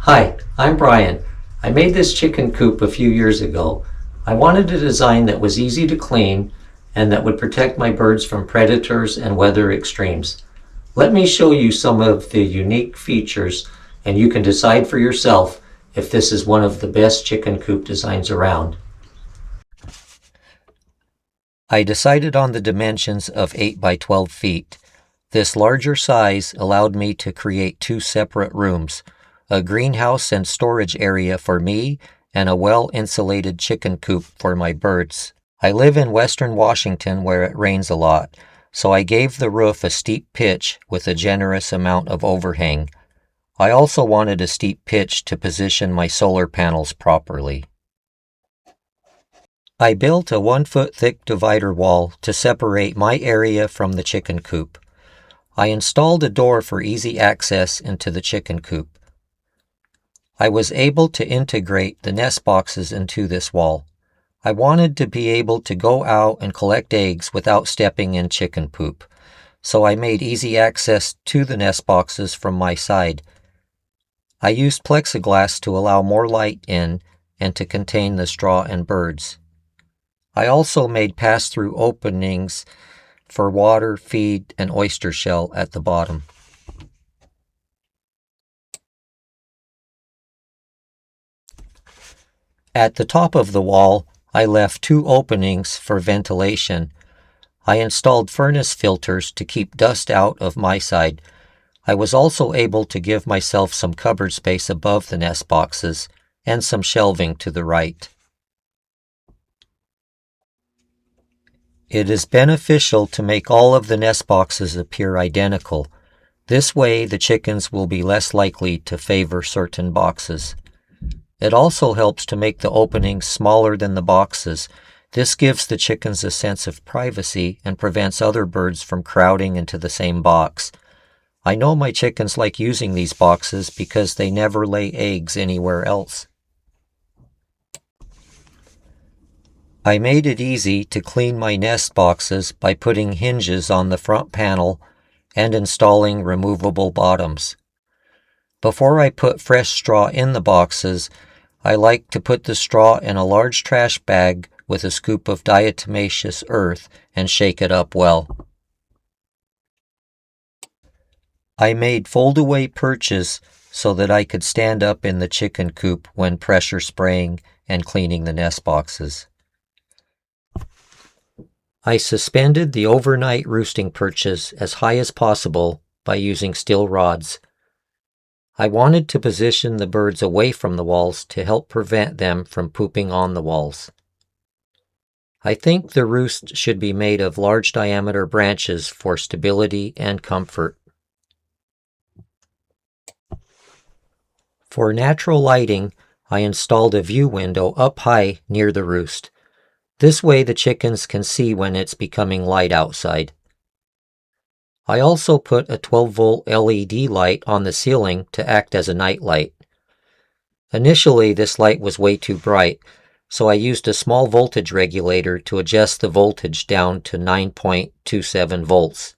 Hi, I'm Brian. I made this chicken coop a few years ago. I wanted a design that was easy to clean and that would protect my birds from predators and weather extremes. Let me show you some of the unique features and you can decide for yourself if this is one of the best chicken coop designs around. I decided on the dimensions of 8 by 12 feet. This larger size allowed me to create two separate rooms, a greenhouse and storage area for me and a well-insulated chicken coop for my birds. I live in western Washington where it rains a lot, so I gave the roof a steep pitch with a generous amount of overhang. I also wanted a steep pitch to position my solar panels properly. I built a 1-foot thick divider wall to separate my area from the chicken coop. I installed a door for easy access into the chicken coop. I was able to integrate the nest boxes into this wall. I wanted to be able to go out and collect eggs without stepping in chicken poop, so I made easy access to the nest boxes from my side. I used plexiglass to allow more light in and to contain the straw and birds. I also made pass-through openings for water, feed, and oyster shell at the bottom. At the top of the wall, I left 2 openings for ventilation. I installed furnace filters to keep dust out of my side. I was also able to give myself some cupboard space above the nest boxes and some shelving to the right. It is beneficial to make all of the nest boxes appear identical. This way, the chickens will be less likely to favor certain boxes. It also helps to make the openings smaller than the boxes. This gives the chickens a sense of privacy and prevents other birds from crowding into the same box. I know my chickens like using these boxes because they never lay eggs anywhere else. I made it easy to clean my nest boxes by putting hinges on the front panel and installing removable bottoms. Before I put fresh straw in the boxes, I like to put the straw in a large trash bag with a scoop of diatomaceous earth and shake it up well. I made fold-away perches so that I could stand up in the chicken coop when pressure spraying and cleaning the nest boxes. I suspended the overnight roosting perches as high as possible by using steel rods. I wanted to position the birds away from the walls to help prevent them from pooping on the walls. I think the roost should be made of large diameter branches for stability and comfort. For natural lighting, I installed a view window up high near the roost. This way the chickens can see when it's becoming light outside. I also put a 12-volt LED light on the ceiling to act as a night light. Initially, this light was way too bright, so I used a small voltage regulator to adjust the voltage down to 9.27 volts.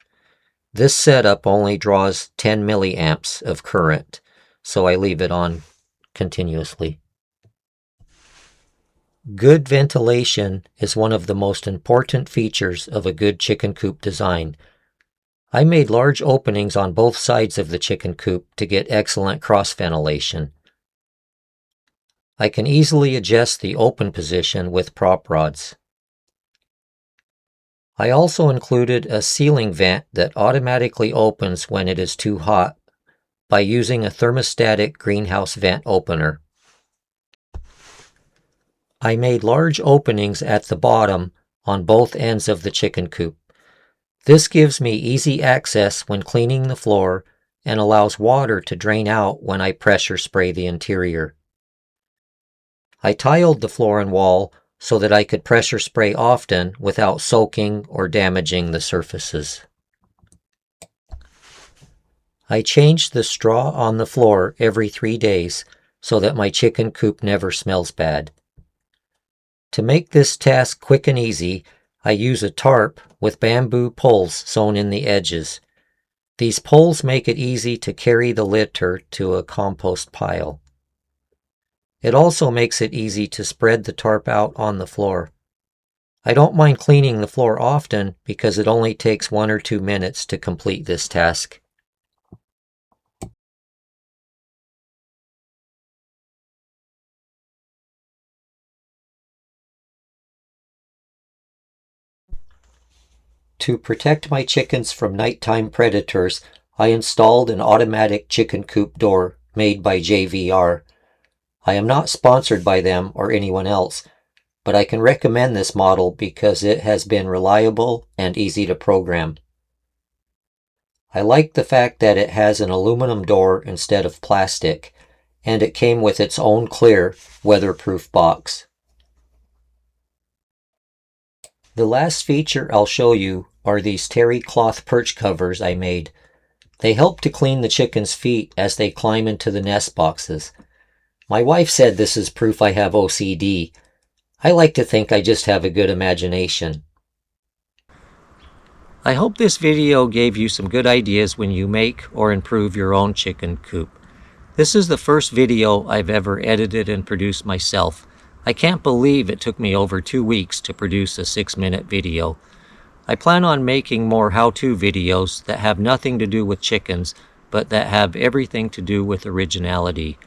This setup only draws 10 milliamps of current, so I leave it on continuously. Good ventilation is one of the most important features of a good chicken coop design. I made large openings on both sides of the chicken coop to get excellent cross ventilation. I can easily adjust the open position with prop rods. I also included a ceiling vent that automatically opens when it is too hot by using a thermostatic greenhouse vent opener. I made large openings at the bottom on both ends of the chicken coop. This gives me easy access when cleaning the floor and allows water to drain out when I pressure spray the interior. I tiled the floor and wall so that I could pressure spray often without soaking or damaging the surfaces. I changed the straw on the floor every 3 days so that my chicken coop never smells bad. To make this task quick and easy, I use a tarp with bamboo poles sewn in the edges. These poles make it easy to carry the litter to a compost pile. It also makes it easy to spread the tarp out on the floor. I don't mind cleaning the floor often because it only takes 1 or 2 minutes to complete this task. To protect my chickens from nighttime predators, I installed an automatic chicken coop door made by JVR. I am not sponsored by them or anyone else, but I can recommend this model because it has been reliable and easy to program. I like the fact that it has an aluminum door instead of plastic, and it came with its own clear, weatherproof box. The last feature I'll show you are these terry cloth perch covers I made. They help to clean the chickens' feet as they climb into the nest boxes. My wife said this is proof I have OCD. I like to think I just have a good imagination. I hope this video gave you some good ideas when you make or improve your own chicken coop. This is the first video I've ever edited and produced myself. I can't believe it took me over 2 weeks to produce a 6-minute video. I plan on making more how-to videos that have nothing to do with chickens, but that have everything to do with originality.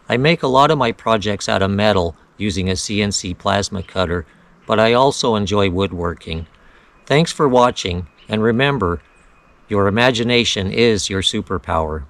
I make a lot of my projects out of metal using a CNC plasma cutter, but I also enjoy woodworking. Thanks for watching, and remember, your imagination is your superpower.